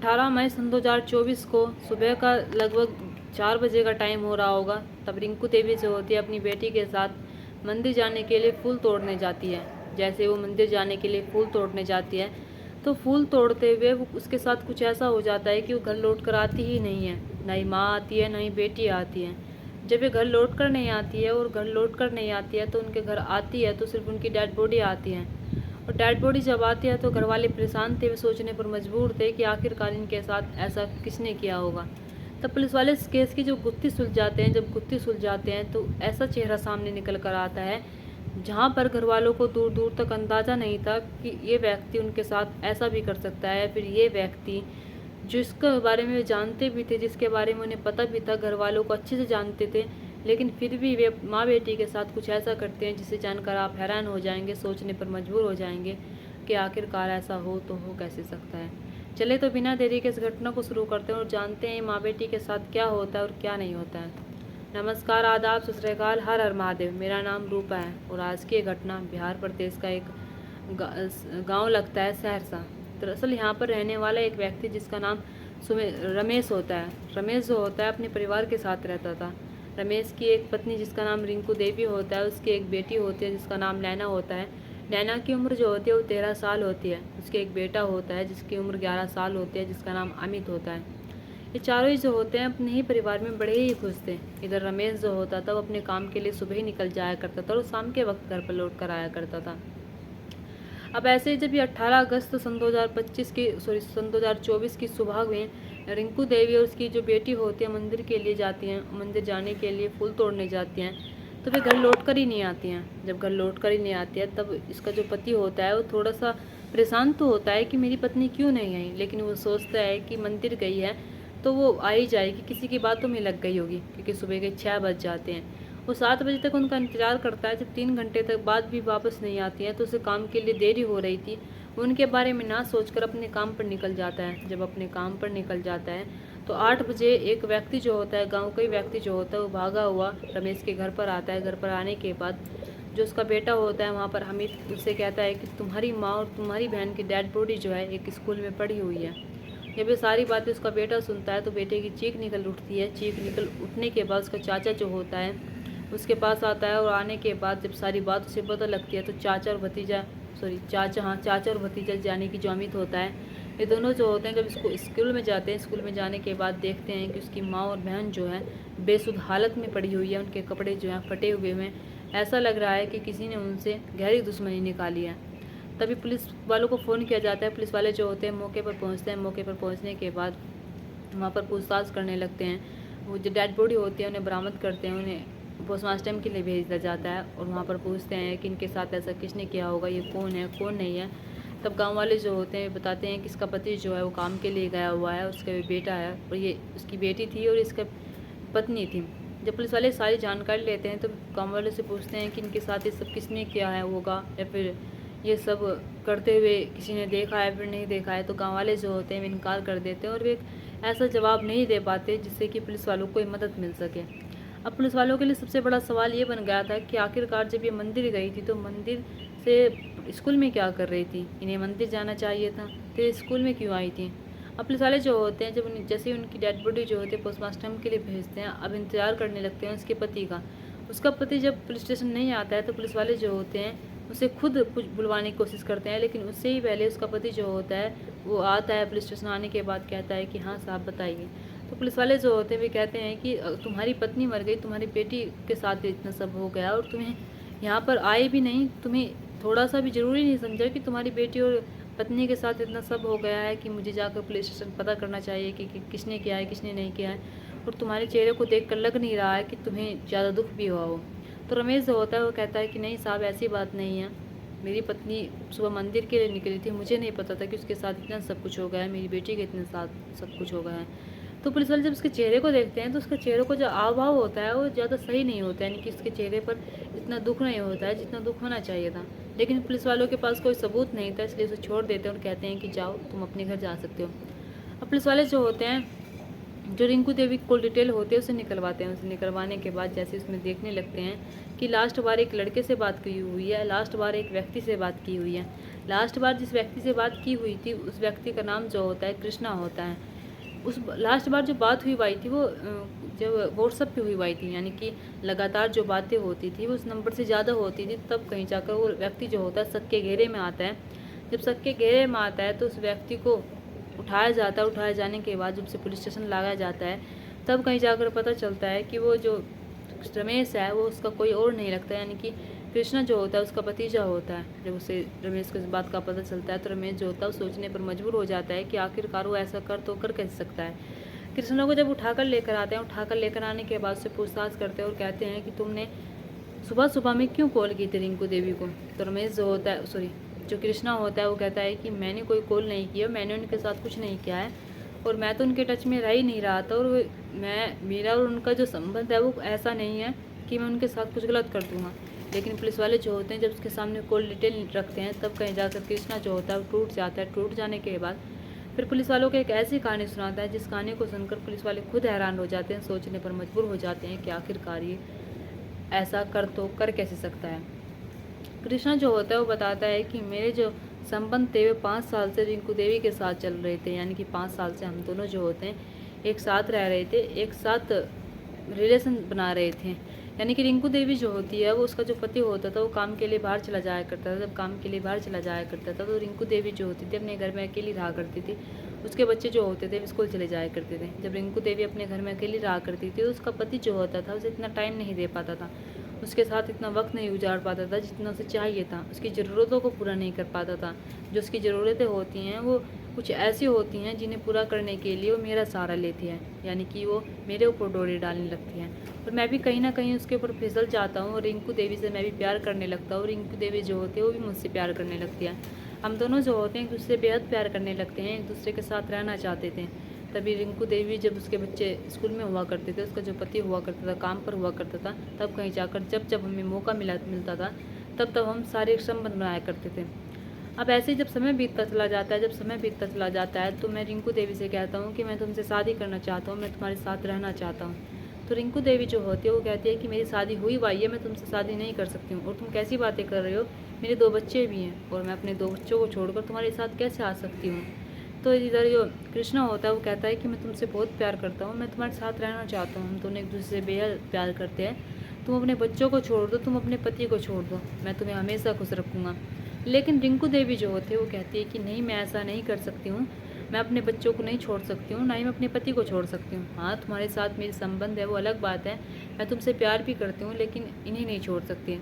18 मई सन 2024 को सुबह का लगभग 4 बजे का टाइम हो रहा होगा। तब रिंकू देवी जो होती है अपनी बेटी के साथ मंदिर जाने के लिए फूल तोड़ने जाती है। जैसे वो मंदिर जाने के लिए फूल तोड़ने जाती है तो फूल तोड़ते हुए उसके साथ कुछ ऐसा हो जाता है कि वो घर लौट कर आती ही नहीं है। ना ही माँ आती है, ना ही बेटी आती है। जब ये घर लौट कर नहीं आती है और घर लौट कर नहीं आती है तो उनके घर आती है तो सिर्फ उनकी डेड बॉडी आती है। और डेड बॉडी जब आती है तो घर वाले परेशान थे, वे सोचने पर मजबूर थे कि आखिरकार इनके साथ ऐसा किसने किया होगा। तब पुलिस वाले इस केस की जो गुत्थी सुलझाते हैं, जब गुत्थी सुलझाते हैं तो ऐसा चेहरा सामने निकल कर आता है जहाँ पर घर वालों को दूर दूर तक अंदाज़ा नहीं था कि ये व्यक्ति उनके साथ ऐसा भी कर सकता है। फिर ये व्यक्ति जिसके बारे में वे जानते भी थे, जिसके बारे में उन्हें पता भी था, घर वालों को अच्छे से जानते थे, लेकिन फिर भी वे माँ बेटी के साथ कुछ ऐसा करते हैं जिसे जानकर आप हैरान हो जाएंगे, सोचने पर मजबूर हो जाएंगे कि आखिरकार ऐसा हो तो हो कैसे सकता है। चले तो बिना देरी के इस घटना को शुरू करते हैं और जानते हैं माँ बेटी के साथ क्या होता है और क्या नहीं होता है। नमस्कार, आदाब, सत श्री अकाल, हर हर महादेव। मेरा नाम रूपा है और आज की घटना बिहार प्रदेश का एक गांव लगता है सहरसा। दरअसल यहाँ पर रहने वाला एक व्यक्ति जिसका नाम रमेश होता है। रमेश जो होता है अपने परिवार के साथ रहता था। रमेश की एक पत्नी जिसका नाम रिंकू देवी होता है, उसकी एक बेटी होती है जिसका नाम नैना होता है। नैना की उम्र जो होती है वो 13 साल होती है। उसके एक बेटा होता है जिसकी उम्र 11 साल होती है, जिसका नाम अमित होता है। ये चारों ही जो होते हैं अपने ही परिवार में बड़े ही खुश थे। इधर रमेश जो होता था वो अपने काम के लिए सुबह ही निकल जाया करता था और शाम के वक्त घर पर लौट कर आया करता था। अब ऐसे ही जब ये 18 अगस्त सन 2024 की सुबह में रिंकू देवी और उसकी जो बेटी होती है मंदिर के लिए जाती हैं, मंदिर जाने के लिए फूल तोड़ने जाती हैं, तो वे घर लौट कर ही नहीं आती हैं। जब घर लौट कर ही नहीं आती है तब इसका जो पति होता है वो थोड़ा सा परेशान तो होता है कि मेरी पत्नी क्यों नहीं आई, लेकिन वो सोचता है कि मंदिर गई है तो वो आ ही जाएगी, किसी की बातों में लग गई होगी, क्योंकि सुबह के 6 बज जाते हैं। वो 7 बजे तक उनका इंतज़ार करता है। जब 3 घंटे तक बाद भी वापस नहीं आती है तो उसे काम के लिए देरी हो रही थी, वो उनके बारे में ना सोचकर अपने काम पर निकल जाता है। जब अपने काम पर निकल जाता है तो 8 बजे एक व्यक्ति जो होता है, गांव का ही व्यक्ति जो होता है, वो भागा हुआ रमेश के घर पर आता है। घर पर आने के बाद जो उसका बेटा होता है वहाँ पर हमीद उससे कहता है कि तुम्हारी माँ और तुम्हारी बहन की डेड बॉडी जो है एक स्कूल में पड़ी हुई है। जब ये सारी बातें उसका बेटा सुनता है तो बेटे की चीख निकल उठती है। चीख निकल उठने के बाद उसका चाचा जो होता है उसके पास आता है और आने के बाद जब सारी बात उसे पता लगती है तो चाचा और भतीजा यानी कि जो अमित होता है, ये दोनों जो होते हैं जब इसको स्कूल में जाते हैं, स्कूल में जाने के बाद देखते हैं कि उसकी माँ और बहन जो है बेसुध हालत में पड़ी हुई है। उनके कपड़े जो हैं फटे हुए हैं। ऐसा लग रहा है कि किसी ने उनसे गहरी दुश्मनी निकाली है। तभी पुलिस वालों को फ़ोन किया जाता है। पुलिस वाले जो होते हैं मौके पर पहुंचते हैं। मौके पर पहुंचने के बाद वहाँ पर पूछताछ करने लगते हैं। वो जो डेड बॉडी होती है उन्हें बरामद करते हैं, उन्हें पोस्टमार्टम के लिए भेज दिया जाता है और वहाँ पर पूछते हैं कि इनके साथ ऐसा किसने किया होगा, ये कौन है कौन नहीं है। तब गांव वाले जो होते हैं बताते हैं कि इसका पति जो है वो काम के लिए गया हुआ है, उसका बेटा है और ये उसकी बेटी थी और इसका पत्नी थी। जब पुलिस वाले सारी जानकारी लेते हैं तो गाँव वाले से पूछते हैं कि इनके साथ ये सब किसने किया है होगा, या फिर ये सब करते हुए किसी ने देखा है फिर नहीं देखा है। तो गाँव वाले जो होते हैं वे इनकार कर देते हैं और वे ऐसा जवाब नहीं दे पाते जिससे कि पुलिस वालों को कोई मदद मिल सके। अब पुलिस वालों के लिए सबसे बड़ा सवाल ये बन गया था कि आखिरकार जब ये मंदिर गई थी तो मंदिर से स्कूल में क्या कर रही थी। इन्हें मंदिर जाना चाहिए था तो ये स्कूल में क्यों आई थी। अब पुलिस वाले जो होते हैं जब जैसे ही उनकी डेड बॉडी जो होती है पोस्टमार्टम के लिए भेजते हैं, अब इंतजार करने लगते हैं उसके पति का। उसका पति जब पुलिस स्टेशन नहीं आता है तो पुलिस वाले जो होते हैं उसे खुद कुछ बुलवाने की कोशिश करते हैं, लेकिन उससे ही पहले उसका पति जो होता है वो आता है। पुलिस स्टेशन आने के बाद कहता है कि हाँ साहब बताइए। तो पुलिस वाले जो होते हैं वे कहते हैं कि तुम्हारी पत्नी मर गई, तुम्हारी बेटी के साथ इतना सब हो गया और तुम्हें यहाँ पर आए भी नहीं, तुम्हें थोड़ा सा भी ज़रूरी नहीं समझा कि तुम्हारी बेटी और पत्नी के साथ इतना सब हो गया है कि मुझे जाकर पुलिस स्टेशन पता करना चाहिए कि किसने किया है किसने नहीं किया है, और तुम्हारे चेहरे को देख कर लग नहीं रहा है कि तुम्हें ज़्यादा दुख भी हुआ हो। तो रमेश जो होता है वो कहता है कि नहीं साहब ऐसी बात नहीं है, मेरी पत्नी सुबह मंदिर के लिए निकली थी, मुझे नहीं पता था कि उसके साथ इतना सब कुछ हो गया है, मेरी बेटी के इतने साथ सब कुछ हो गया है। तो पुलिस वाले जब उसके चेहरे को देखते हैं तो उसके चेहरे को जो हाव भाव होता है वो ज़्यादा सही नहीं होता है, यानी कि उसके चेहरे पर इतना दुख नहीं होता है जितना दुख होना चाहिए था। लेकिन पुलिस वालों के पास कोई सबूत नहीं था, इसलिए उसे छोड़ देते हैं और कहते हैं कि जाओ तुम अपने घर जा सकते हो। अब पुलिस वाले जो होते हैं जो रिंकू देवी की कुल डिटेल होती है उसे निकलवाते हैं। उसे निकलवाने के बाद जैसे उसमें देखने लगते हैं कि लास्ट बार एक लड़के से बात की हुई है, लास्ट बार एक व्यक्ति से बात की हुई है, लास्ट बार जिस व्यक्ति से बात की हुई थी उस व्यक्ति का नाम जो होता है कृष्णा होता है। उस लास्ट बार जो बात हुई हुई थी वो जब व्हाट्सअप पे हुई हुई थी, यानी कि लगातार जो बातें होती थी वो उस नंबर से ज़्यादा होती थी, तब कहीं जाकर वो व्यक्ति जो होता है शक के घेरे में आता है। जब शक के घेरे में आता है तो उस व्यक्ति को उठाया जाता है। उठाए जाने के बाद जब उसे पुलिस स्टेशन लाया जाता है तब कहीं जाकर पता चलता है कि वो जो रमेश है वो उसका कोई और नहीं लगता, यानी कि कृष्णा जो होता है उसका भतीजा होता है। जब उसे रमेश को इस बात का पता चलता है तो रमेश जो होता है वो सोचने पर मजबूर हो जाता है कि आखिरकार वो ऐसा कर कैसे सकता है। कृष्णा को जब उठाकर लेकर आते हैं, उठाकर लेकर आने के बाद उससे पूछताछ करते हैं और कहते हैं कि तुमने सुबह सुबह में क्यों कॉल की थी रिंकू देवी को। तो रमेश जो होता है, सॉरी, जो कृष्णा होता है वो कहता है कि मैंने कोई कॉल नहीं किया, मैंने उनके साथ कुछ नहीं किया है और मैं तो उनके टच में रह ही नहीं रहा था, और मेरा और उनका जो संबंध है वो ऐसा नहीं है कि मैं उनके साथ कुछ गलत कर दूंगा। लेकिन पुलिस वाले जो होते हैं जब उसके सामने कॉल डिटेल रखते हैं तब कहीं जाकर कृष्णा जो होता है वो टूट जाता है। टूट जाने के बाद फिर पुलिस वालों को एक ऐसी कहानी सुनाता है जिस कहानी को सुनकर पुलिस वाले खुद हैरान हो जाते हैं, सोचने पर मजबूर हो जाते हैं कि आखिरकार ये ऐसा कर कैसे सकता है। कृष्णा जो होता है वो बताता है कि मेरे जो संबंध थे वे 5 साल से रिंकू देवी के साथ चल रहे थे, यानी कि 5 साल से हम दोनों जो होते हैं एक साथ रह रहे थे, एक साथ रिलेशन बना रहे थे। यानी कि रिंकू देवी जो होती है वो उसका जो पति होता था वो काम के लिए बाहर चला जाया करता था। जब काम के लिए बाहर चला जाया करता था तो रिंकू देवी जो होती थी अपने घर में अकेली रहा करती थी। उसके बच्चे जो होते थे स्कूल चले जाया करते थे। जब रिंकू देवी अपने घर में अकेली रहा करती थी तो उसका पति जो होता था उसे इतना टाइम नहीं दे पाता था, उसके साथ इतना वक्त नहीं गुजार पाता था जितना उसे चाहिए था, उसकी ज़रूरतों को पूरा नहीं कर पाता था। जो उसकी ज़रूरतें होती हैं वो कुछ ऐसी होती हैं जिन्हें पूरा करने के लिए वो मेरा सहारा लेती है, यानी कि वो मेरे ऊपर डोरी डालने लगती हैं और मैं भी कहीं ना कहीं उसके ऊपर फिसल जाता हूँ और रिंकू देवी से मैं भी प्यार करने लगता हूँ। रिंकू देवी जो होती है वो भी मुझसे प्यार करने लगती है। हम दोनों जो होते हैं एक दूसरे बेहद प्यार करने लगते हैं, एक दूसरे के साथ रहना चाहते थे। तभी रिंकू देवी जब उसके बच्चे स्कूल में हुआ करते थे, उसका जो पति हुआ करता था काम पर हुआ करता था, तब कहीं जाकर जब जब हमें मौका मिलता था तब हम सारे संबंध बनाया करते थे। अब ऐसे ही जब समय बीतता चला जाता है, तो मैं रिंकू देवी से कहता हूँ कि मैं तुमसे शादी करना चाहता हूँ, मैं तुम्हारे साथ रहना चाहता हूँ। तो रिंकू देवी जो होती है वो कहती है कि मेरी शादी हुई हुई है, मैं तुमसे शादी नहीं कर सकती हूँ और तुम कैसी बातें कर रहे हो, मेरे 2 बच्चे भी हैं और मैं अपने 2 बच्चों को छोड़कर तुम्हारे साथ कैसे आ सकती हूँ। तो इधर जो कृष्णा होता है वो कहता है कि मैं तुमसे बहुत प्यार करता हूँ, मैं तुम्हारे साथ रहना चाहता हूँ, हम दोनों एक दूसरे से बेहद प्यार करते हैं। तुम अपने बच्चों को छोड़ दो, तुम अपने पति को छोड़ दो, मैं तुम्हें हमेशा खुश रखूँगा। लेकिन रिंकू देवी जो होती है वो कहती है कि नहीं, मैं ऐसा नहीं कर सकती हूँ, मैं अपने बच्चों को नहीं छोड़ सकती हूँ, ना ही मैं अपने पति को छोड़ सकती हूँ। हाँ, तुम्हारे साथ मेरी संबंध है वो अलग बात है, मैं तुमसे प्यार भी करती हूँ, लेकिन इन्हें नहीं छोड़ सकती।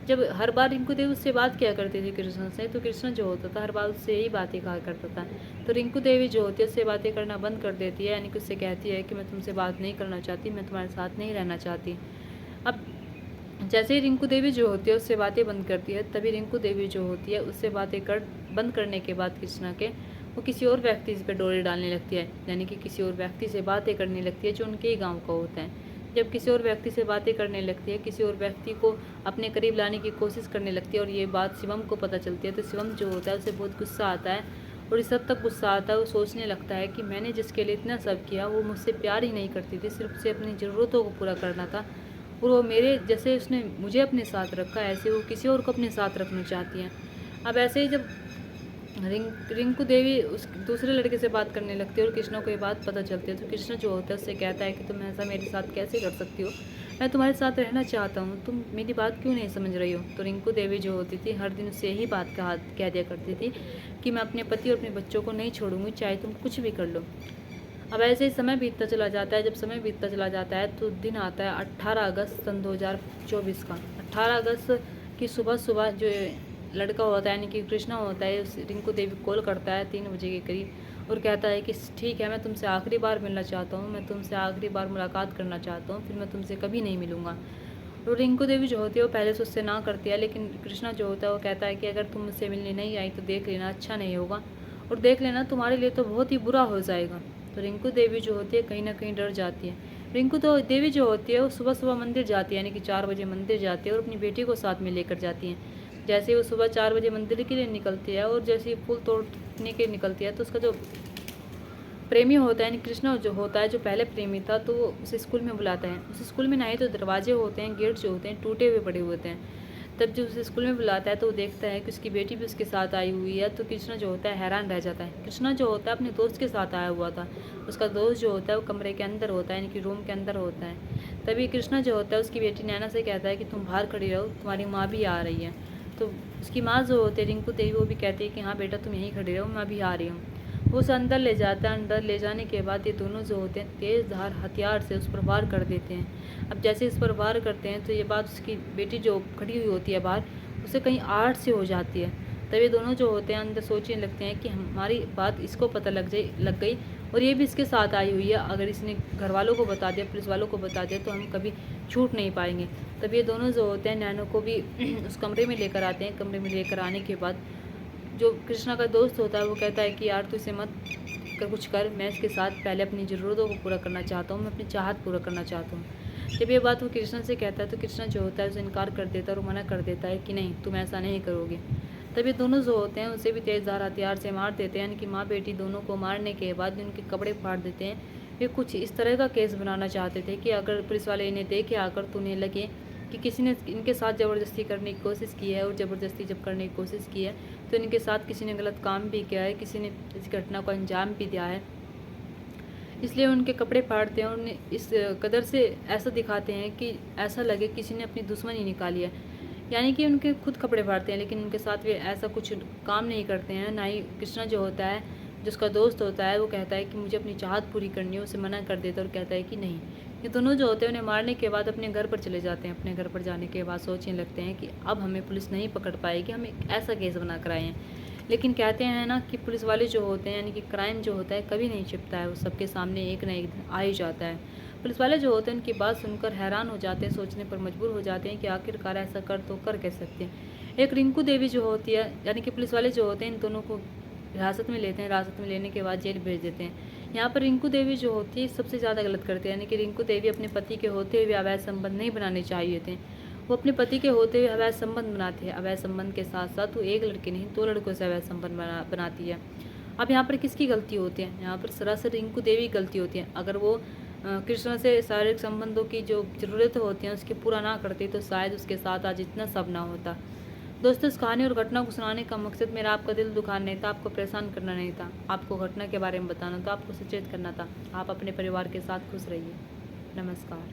जब हर बार रिंकू देवी उससे बात किया करती थी कृष्ण से, तो कृष्ण जो होता था हर बार उससे यही बातें कहा करता था। तो रिंकू देवी जो होती है उससे बातें करना बंद कर देती है, यानी कि उससे कहती है कि मैं तुमसे बात नहीं करना चाहती, मैं तुम्हारे साथ नहीं रहना चाहती। अब जैसे ही रिंकू देवी जो होती है उससे बातें बंद करती है, तभी रिंकू देवी जो होती है उससे बातें बंद करने के बाद कृष्णा के वो किसी और व्यक्ति पे डोरी डालने लगती है, यानी कि किसी और व्यक्ति से बातें करने लगती है जो उनके ही गाँव का होता है। जब किसी और व्यक्ति से बातें करने लगती है, किसी और व्यक्ति को अपने करीब लाने की कोशिश करने लगती है और ये बात शिवम को पता चलती है, तो शिवम जो होता है उसे बहुत गुस्सा आता है और इस हद तक गुस्सा आता है वो सोचने लगता है कि मैंने जिसके लिए इतना सब किया वो मुझसे प्यार ही नहीं करती थी, सिर्फ उसे अपनी ज़रूरतों को पूरा करना था और वो मेरे जैसे उसने मुझे अपने साथ रखा ऐसे वो किसी और को अपने साथ रखना चाहती हैं। अब ऐसे ही जब रिंकू देवी उस दूसरे लड़के से बात करने लगती है और कृष्णा को ये बात पता चलती है, तो कृष्णा जो होता है उससे कहता है कि तुम ऐसा मेरे साथ कैसे कर सकती हो, मैं तुम्हारे साथ रहना चाहता हूँ, तुम मेरी बात क्यों नहीं समझ रही हो। तो रिंकू देवी जो होती थी हर दिन उससे यही बात कह दिया करती थी कि मैं अपने पति और अपने बच्चों को नहीं छोड़ूंगी, चाहे तुम कुछ भी कर लो। अब ऐसे ही समय बीतता चला जाता है। जब समय बीतता चला जाता है तो दिन आता है 18 अगस्त सन 2024 का। 18 अगस्त की सुबह सुबह जो लड़का होता है यानी कि कृष्णा होता है उस रिंकू देवी को कॉल करता है 3 बजे के करीब और कहता है कि ठीक है, मैं तुमसे आखिरी बार मिलना चाहता हूँ, मैं तुमसे आखिरी बार मुलाकात करना चाहता हूँ, फिर मैं तुमसे कभी नहीं मिलूँगा। और रिंकू देवी जो होती है वो पहले से उससे ना करती है, लेकिन कृष्णा जो होता है वो कहता है कि अगर तुम मुझसे मिलने नहीं आई तो देख लेना, अच्छा नहीं होगा और देख लेना तुम्हारे लिए तो बहुत ही बुरा हो जाएगा। तो रिंकू देवी जो होती है कहीं ना कहीं डर जाती है। रिंकू तो देवी जो होती है वो सुबह सुबह मंदिर जाती है, यानी कि 4 बजे मंदिर जाती है और अपनी बेटी को साथ में लेकर जाती है। जैसे वो सुबह 4 बजे मंदिर के लिए निकलती है और जैसे ही फूल तोड़ने के निकलती है तो उसका जो प्रेमी होता है यानी कृष्णा जो होता है, जो पहले प्रेमी था, तो वो उसे स्कूल में बुलाता है। उस स्कूल में ना ही तो दरवाजे होते हैं, गेट जो होते हैं टूटे हुए पड़े हुए होते हैं। तब जब उसे स्कूल में बुलाता है तो वो देखता है कि उसकी बेटी भी उसके साथ आई हुई है। तो कृष्णा जो होता है हैरान रह जाता है। कृष्णा जो होता है अपने दोस्त के साथ आया हुआ था। उसका दोस्त जो होता है वो कमरे के अंदर होता है, यानी कि रूम के अंदर होता है। तभी कृष्णा जो होता है उसकी बेटी नैना से कहता है कि तुम बाहर खड़ी रहो, तुम्हारी माँ भी आ रही है। तो उसकी माँ जो होती है रिंकू देवी, वो भी कहती है कि हाँ बेटा तुम यहीं खड़ी रहो, मैं भी आ रही हूँ। वो उसे अंदर ले जाता है। अंदर ले जाने के बाद ये दोनों जो होते हैं तेज़ धार हथियार से उस पर वार कर देते हैं। अब जैसे इस पर वार करते हैं तो ये बात उसकी बेटी जो खड़ी हुई होती है बाहर, उसे कहीं आहट से हो जाती है। तब ये दोनों जो होते हैं अंदर सोचने लगते हैं कि हमारी बात इसको पता लग गई और ये भी इसके साथ आई हुई है। अगर इसने घर वालों को बता दिया, पुलिस वालों को बता दिया तो हम कभी छूट नहीं पाएंगे। तब ये दोनों जो होते हैं नैनो को भी उस कमरे में लेकर आते हैं। कमरे में लेकर आने के बाद जो कृष्णा का दोस्त होता है वो कहता है कि यार तू इसे मत कर, कुछ कर, मैं इसके साथ पहले अपनी ज़रूरतों को पूरा करना चाहता हूँ, मैं अपनी चाहत पूरा करना चाहता हूँ। जब ये बात वो कृष्णा से कहता है तो कृष्णा जो होता है उसे इनकार कर देता है और मना कर देता है कि नहीं तुम ऐसा नहीं करोगे। तब ये दोनों जो होते हैं उसे भी तेज़धार हथियार से मार देते हैं, यानी कि माँ बेटी दोनों को मारने के बाद उनके कपड़े फाड़ देते हैं। वे कुछ इस तरह का केस बनाना चाहते थे कि अगर पुलिस वाले इन्हें देखे आकर तो उन्हें लगे कि किसी ने इनके साथ ज़बरदस्ती करने की कोशिश की है, और ज़बरदस्ती जब करने की कोशिश की है तो इनके साथ किसी ने गलत काम भी किया है, किसी ने इस घटना को अंजाम भी दिया है। इसलिए उनके कपड़े फाड़ते हैं और उन्हें इस कदर से ऐसा दिखाते हैं कि ऐसा लगे किसी ने अपनी दुश्मनी निकाली है। यानी कि उनके खुद कपड़े फाड़ते हैं, लेकिन उनके साथ वे ऐसा कुछ काम नहीं करते हैं। ना ही कृष्णा जो होता है, जो उसका दोस्त होता है, वो कहता है कि मुझे अपनी चाहत पूरी करनी है, उसे मना कर देता है और कहता है कि नहीं। ये दोनों जो होते हैं उन्हें मारने के बाद अपने घर पर चले जाते हैं। अपने घर पर जाने के बाद सोचने लगते हैं कि अब हमें पुलिस नहीं पकड़ पाएगी, हम एक ऐसा केस बना कर आए हैं। लेकिन कहते हैं ना कि पुलिस वाले जो होते हैं, यानी कि क्राइम जो होता है कभी नहीं छिपता है, वो सबके सामने एक ना एक दिन आ ही जाता है। पुलिस वाले जो होते हैं उनकी बात सुनकर हैरान हो जाते हैं, सोचने पर मजबूर हो जाते हैं कि आखिरकार ऐसा कर तो कर कैसे सकते हैं। एक रिंकू देवी जो होती है, यानी कि पुलिस वाले जो होते हैं इन दोनों को हिरासत में लेते हैं। हिरासत में लेने के बाद जेल भेज देते हैं। यहाँ पर रिंकू देवी जो होती है सबसे ज़्यादा गलत करती है, यानी कि रिंकू देवी अपने पति के होते हुए अवैध संबंध नहीं बनाने चाहिए थे। वो अपने पति के होते हुए अवैध संबंध बनाती है। अवैध संबंध के साथ साथ वो एक लड़के नहीं 2 लड़कों से अवैध संबंध बनाती है। अब यहाँ पर किसकी गलती होती है? यहाँ पर सरासर रिंकू देवी की गलती होती है। अगर वो कृष्णा से शारीरिक संबंधों की जो ज़रूरतें होती हैं उसकी पूरा ना करती तो शायद उसके साथ आज इतना सब ना होता। दोस्तों, इस कहानी और घटना को सुनाने का मकसद मेरा आपका दिल दुखाना नहीं था, आपको परेशान करना नहीं था, आपको घटना के बारे में बताना था, आपको सचेत करना था। आप अपने परिवार के साथ खुश रहिए। नमस्कार।